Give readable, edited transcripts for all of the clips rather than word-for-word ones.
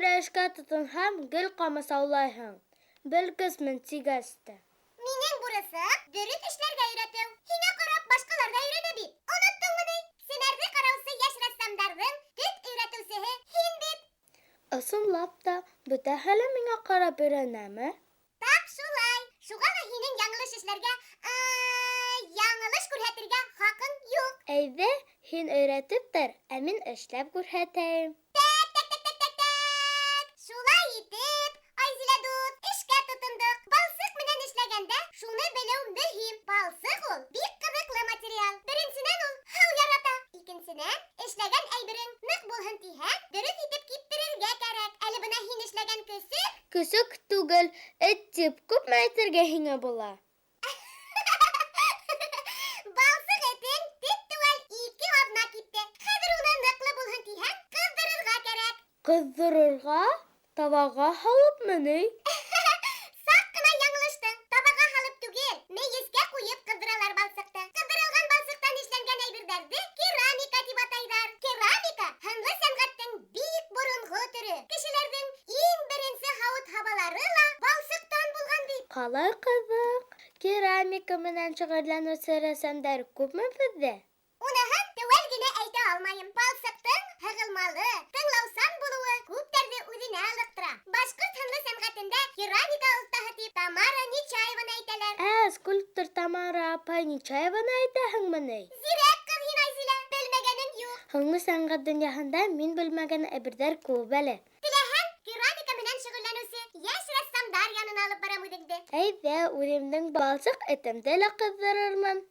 бере эшкә тотонһам, гел ҡамасаулайһың. Белгесмен тигәс тә. Минең бурысым дөрөҫ эшләргә өйрәтеү. Һиңә ҡарап башҡалар да өйрәнә бит. Оноттоңмо ни? Сценарҙы ҡараусы йәш рәссамдарҙың төп өйрәтеүсеһе һин бит. Ысынлап та, бөтәһе лә миңә ҡарап өйрәнәме? Так шулай. Шуға ла һинең яңылыш эшләргә, яңылыш күрһәтергә хаҡың юҡ. Әйҙә, һин өйрәтеп тор, ә мин эшләп күрһәтәйем. Шулай итеп, Айзилә дуҫ, эшкә тотондоҡ. Балсыҡ менән эшләгәндә шуны белеү мөһим. Балсыҡ ул бик ҡыҙыҡлы материал. Беренсенән ул һыу ярата. Икенсенән, эшләгән әйберең ныҡ булһын тиһәң, дөрөҫ итеп киптерергә кәрәк. Әле бына һин эшләгән көсөк. Көсөк түгел, эт тип күпме әйтергә һиңә була? Балсыҡ этең төп-теүәл 2 аҙна кипте. Хәҙер уны ныҡлы булһын тиһәң, ҡыҙҙырырға кәрәк. Ҡыҙҙырырға? Табаға һалыпмы ни? Саҡ ҡына яңылыштың. Табаға һалып түгел, мейескә ҡуйып ҡыҙҙыралар балсыҡты. Ҡыҙҙырылған балсыҡтан эшләнгән әйберҙәрҙе керамика тип атайҙар. Керамика һынлы сәнғәттең бик боронғо төрө. Кешеләрҙең иң беренсе һауыт-һабалары ла балсыҡтан булған бит. Ҡалай ҡыҙыҡ. Керамика менән шөғөлләнеүсе рәссамдар күпме беҙҙә? Уныһын теүәл генә әйтә алмайым. Балсыҡтың һығылмалы, тыңлаусан булыуы күптәрҙе үҙенә ылыҡтыра. Башҡорт һынлы сәнғәтендә керамика оҫтаһы тип Тамара Нечаеваны әйтәләр. Скульптор Тамара апай Нечаеваны әйтәһеңме ни? Зирәк ҡыҙ һин, Айзилә, белмәгәнең юҡ. Һуңғы сәнғәт донъяһында мин белмәгән әйберҙәр күп әле. Теләһәң, керамика менән шөғөлләнеүсе йәш рәссамдар янына алып барам үҙеңде. Әйҙә, үҙемдең балсыҡ этемде лә ҡыҙҙырырмын.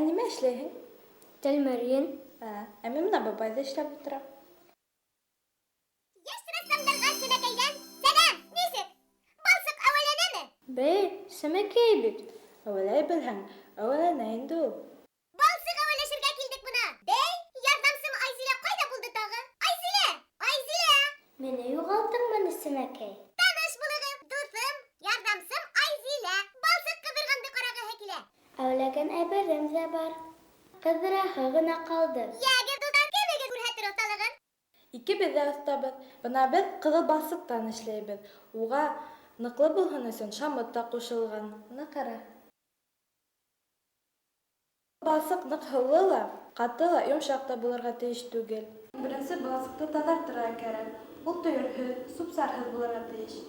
Нимә эшләйһең? Тәлмәрйен. Мин бына бабайҙы эшләп ултырам. Йәш рәссамдарға Сәмәкәйҙән сәләм. Нисек? Балсыҡ әүәләнәме? Бәй, Сәмәкәй бит. Әүәләй белһәң, әүәләнә инде ул. Балсыҡ әүәләшергә килдек бына. Бәй, ярҙамсым Айзилә ҡайҙа булды тағы? Айзилә! Айзилә! Мине юғалттыңмы ни, Сәмәкәй? Таныш булығыҙ, дуҫым, ярҙамсым Айзилә. Балсыҡ ҡыҙырғанды ҡарағыһы килә. Әүләгән әйберем дә бар. Ҡыҙыраһы ғына ҡалды. Йәгеҙ, дуҫтар, кемегеҙ күрһәтер оҫталығын? Икебеҙ ҙә оҫтабыҙ. Бына беҙ ҡыҙыл балсыҡтан эшләйбеҙ. Уға ныҡлы булһын өсөн шамыт та ҡушылған. Ана ҡара. Балсыҡ ныҡ һыулы ла, ҡаты ла, йомшаҡ та булырға тейеш түгел. Беренсе балсыҡты таҙартырға кәрәк. Ул төйөрһөҙ, супсарһыҙ булырға тейеш.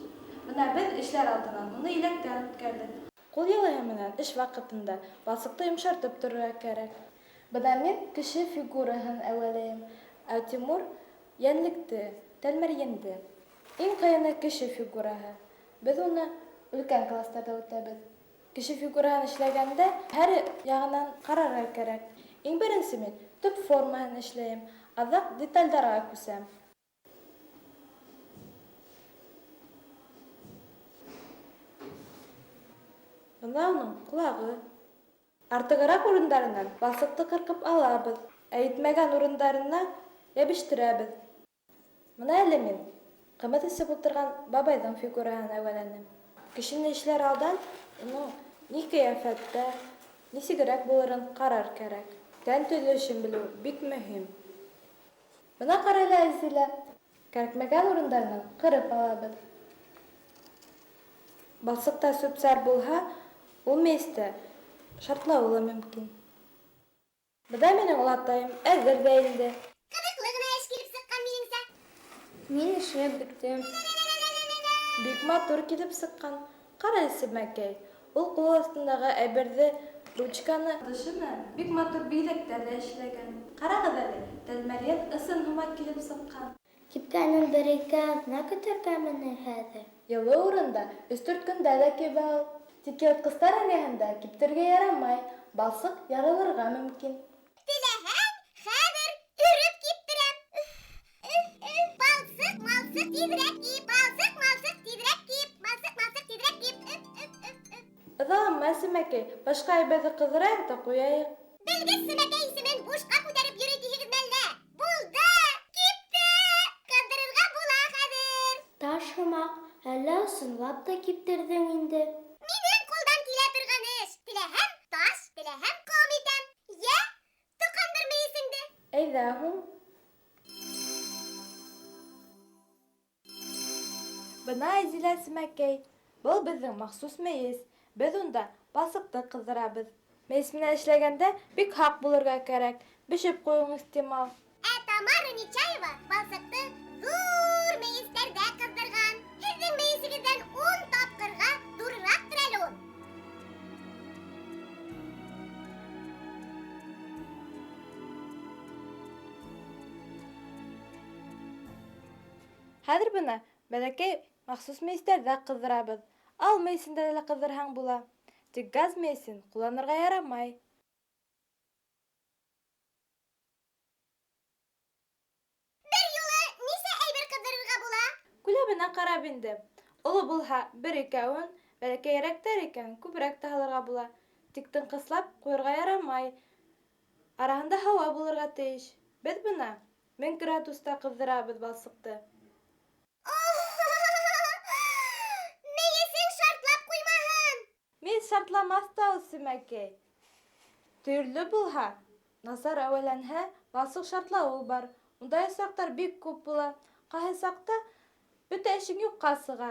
Бына беҙ эшләр алдынан уны иләктән үткәрҙек. Ҡул йылыһы менән эш ваҡытында балсыҡты йомшартып торорға кәрәк. Бына мин кеше фигураһын әүәләйем, ә Тимур йәнлекте, Тәлмәрйенде. Иң ҡыйыны кеше фигураһы. Беҙ уны өлкән кластарҙа үтәбеҙ. Кеше фигураһын эшләгәндә һәр яғынан ҡарарға кәрәк. Иң беренсе мин төп формаһын эшләйем, аҙаҡ деталдарға күсәм. Бына уның ҡолағы. Артығыраҡ урындарынан балсыҡты ҡырҡып алабыҙ, ә етмәгән урындарына йәбештерәбеҙ. Бына әле мин ҡымыҙ эсеп ултырған бабайҙың фигураһын әүәләнем. Кешене эшләр алдан уның ни ҡиәфәттә, нисегерәк булырын ҡарар кәрәк. Тән төҙөлөшөн белеү бик мөһим. Бына ҡара әле, Айзилә, кәрәкмәгән урындарынан ҡырып алабыҙ. Балсыҡта сүп-сар булһа, ул мейестә шартлауы ла мөмкин. Бына минең олатайым әҙер ҙә инде. Ҡыҙыҡлы ғына эш килеп сыҡҡан минеңсә. Мин эшләп бөттөм. Бик матур килеп сыҡҡан. Ҡара, Сәмәкәй, ул ҡул аҫтындағы әйберҙе, ручканы тышына бик матур биҙәктәр ҙә эшләгән. Ҡарағыҙ әле, Тәлмәрйен ысын һымаҡ килеп сыҡҡан. Кипкәнен бер-ике аҙна көтөргәме ни хәҙер? Йылы урында 3-4 көндә лә кибә ул. Тик йылытҡыстар эргәһендә киптергә ярамай. Балсыҡ ярылырға мөмкин. Теләһәң, хәҙер өрөп киптерәм. тизрәк киеп, балсык тизрәк киеп, балсык тизрәк киеп. Үп. Ыҙалама, Сәмәкәй, башҡа әйберҙе ҡыҙырайыҡ та ҡуяйыҡ. Белгес Сәмәкәй исемен бушҡа күтәреп йөрөй тиһегеҙме әллә? Булды! Кипте! Ҡыҙҙырырға була хәҙер! Ташымаҡ, әллә ысынлап та киптерҙең инде. Минең ҡулдан килә торған эш. Теләһәм таш, теләһәм ҡом итәм. Йә, тоҡандыр мейесеңде. Әйҙә һуң. Бына Әзилә, Сәмәкәй. Был беҙҙең махсус мейес. Беҙ унда балсыҡты ҡыҙҙырабыҙ. Мейес менән эшләгәндә бик һаҡ булырға кәрәк. Бешеп ҡуйыуың ихтимал. Тамара Нечаева балсыҡты ҙур мейестәрҙә ҡыҙҙырған. Һеҙҙең мейесегеҙҙән 10 тапҡырға ҙурыраҡтыр әле ул. Хәҙер бына бәләкәй махсус мейестәрҙә ҡыҙҙырабыҙ. Ал мейесендә лә ҡыҙҙырһаң була. Тик газ мейесен ҡулланырға ярамай. Бер юлы нисә әйбер ҡыҙҙырырға була? Күләбенә ҡарап инде. Оло булһа, бер-икәүен, бәләкәйерәктәр икән, күберәк тә һалырға була. Тик тыңҡыслап ҡуйырға ярамай. Араһында һауа булырға тейеш. Беҙ бына 1000 градуста ҡыҙҙырабыҙ балсыҡты. Мейесең шартлап ҡуймаһын. Мейес шартламаҫ та ул, Сәмәкәй. Төйөрлө булһа, насар әүәләнһә, балсыҡ шартлауы бар. Ундай осраҡтар бик күп була. Ҡайһы саҡта бөтә эшең юҡҡа сыға.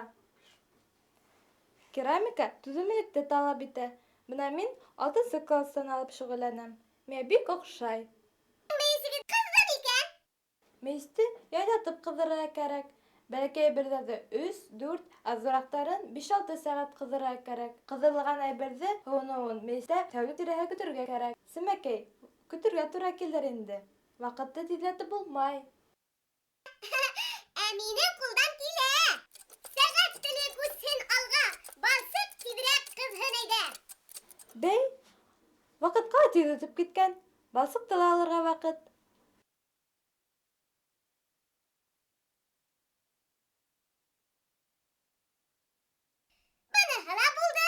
Керамика түҙемлекте талап итә. Бына мин 6-нсы кластан алып шөғөлләнәм. Миңә бик оҡшай. Мейесегеҙ ҡыҙҙыр икән. Мейесте яйлатып ҡыҙырырға кәрәк. Бәләкәй әйберҙәрҙе 3-4, аҙыраҡтарын 5-6 сәғәт ҡыҙырырға кәрәк. Ҡыҙырылған әйберҙе һыуыныуын мейестә тәүлек тирәһе көтөргә кәрәк. Сәмәкәй, көтөргә тура килер инде. Ваҡытты тиҙләтеп булмай. Ә минең ҡулдан килә. Сәғәт теле үҫһен алға. Балсыҡ тиҙерәк ҡыҙһын әйҙә. Бәй, ваҡытҡа тиҙ үтеп киткән. Балсыҡты ла алырға ваҡыт. Быныһы ла булды.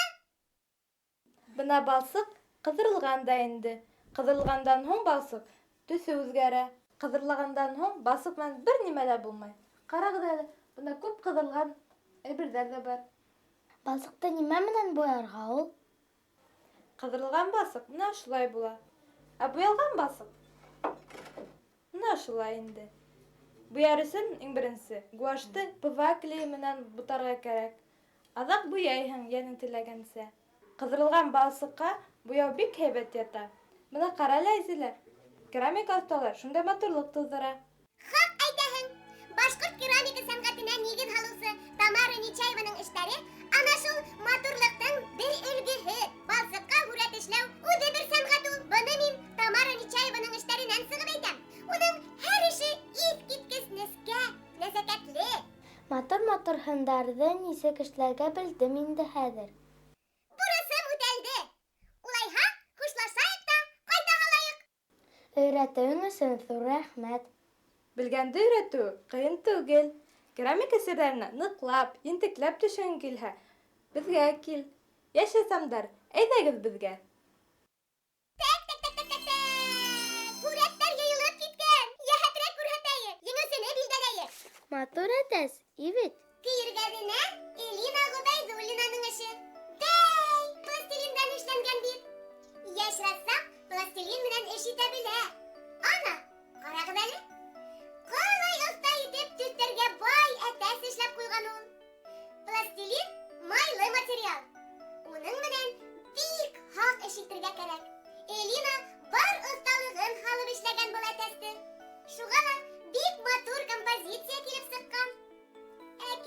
Бына балсыҡ ҡыҙырылған да инде. Ҡыҙырылғандан һуң балсыҡ төҫө үҙгәрә. Ҡыҙырылғандан һуң балсыҡ менән бер нимә лә булмай. Ҡарағыҙ әле, бына күп ҡыҙырылған әйберҙәр ҙә бар. Балсыҡты нимә менән буярға ул? Ҡыҙырылған балсыҡ менә шулай була. Ә буялған балсыҡ менә шулай инде. Буяр өсөн иң беренсе гуашты ПВА клейы менән бутарға кәрәк. Аҙаҡ буяйһың йәнең теләгәнсә. Ҡыҙырылған балсыҡҡа буяу бик һәйбәт ята. Бына ҡара лә, Әзилә. Керамика оҫталар шундай матурлыҡ тыуҙыра. Хаҡ әйтәһең. Башҡорт керамика сәнғәтенә нигеҙ һалыусы Тамара Нечаеваның эштәре ана шул матурлыҡтың бер өлгөһө. Балсыҡҡа һүрәт эшләү үҙе бер сәнғәт ул. Быны мин Тамара Нечаеваның эштәренән сығып әйтәм. Уның һәр эше иҫ киткес нескә, нәзәкәтле. Матур-матур һындарҙы нисек эшләргә белдем инде хәҙер. Бурысым үтәлде. Улайһа, хушлашайыҡ та ҡайта һалайыҡ. Өйрәтеүең өсөн ҙур рәхмәт. Белгәнде өйрәтеү ҡыйын түгел. Керамика серҙәренә ныҡлап, ентекләп төшөң килһә, беҙгә кил. Йәш әсәмдәр, әйҙәгеҙ беҙгә. Һүрәттәр йыйылып киткән. Йәһәтерәк күрһәтәйек. Еңеүсене билдәләйек. Матур әтәс, ивет. Көйөргә генә Элина Ғөбәйҙуллинаның эше. Бәй, пластилиндан эшләнгән бит. Йәш рәссам пластилин менән эш итә белә. Ана, ҡарағыҙ әле. Ҡалай оҫта итеп төҫтәргә бай әтәс эшләп ҡуйған ул. Пластилин майлы материал. Уның менән бик һаҡ эш итергә кәрәк. Элина бар оҫталығын һалып эшләгән был әтәсте. Шуға ла бик матур композиция килеп сыҡҡан. Ә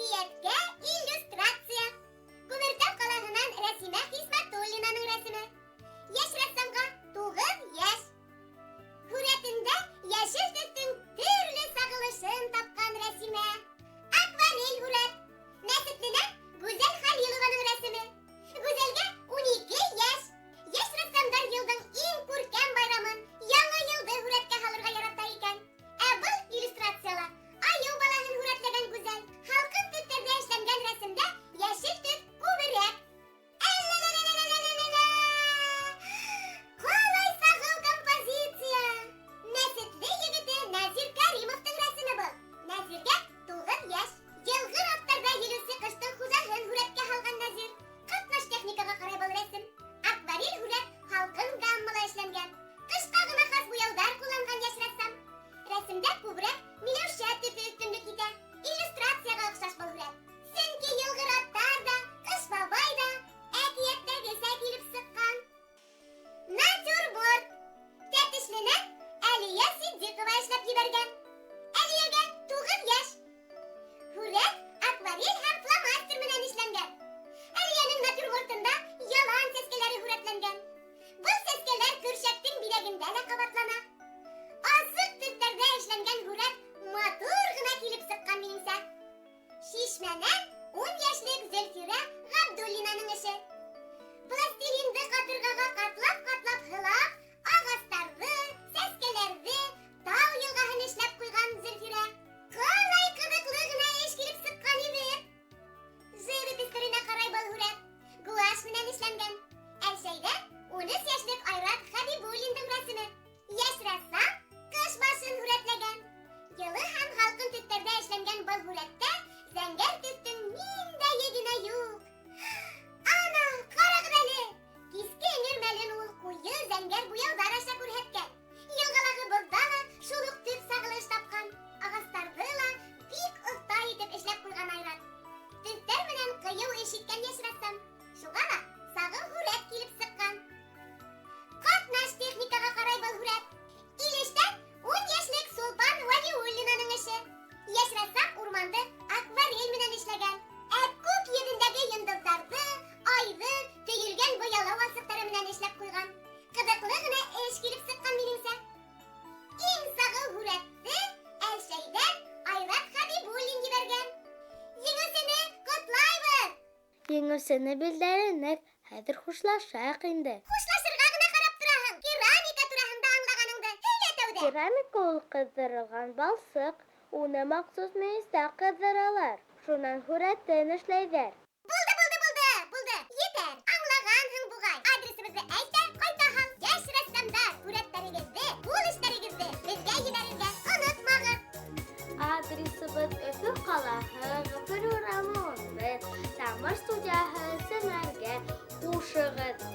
Нәрсәне белдеренек? Хәзер хушлашак инде. Хушлашырга гына карап тораһың. Керамика тураһында аңлаганыңды һөйлә тәүдә. Керамика ул кыздырылган балсык. Уны махсус мейестә кыздыралар. Шуннан һүрәтен эшләйҙәр. Булды. Етәр. Аңлаганһың бугай. Адресыбызды әйт тә ҡайта һал. Йәш рәссамдар, һүрәттәрегеҙҙе, ҡул эштәрегеҙҙе беҙгә ебәрергә онотмағыҙ. Адресыбыҙ Өфө ҡалаһы, Ғәфүр урамы 11, Тамыр студияһы, Сәмәргә. Хушығыҙ.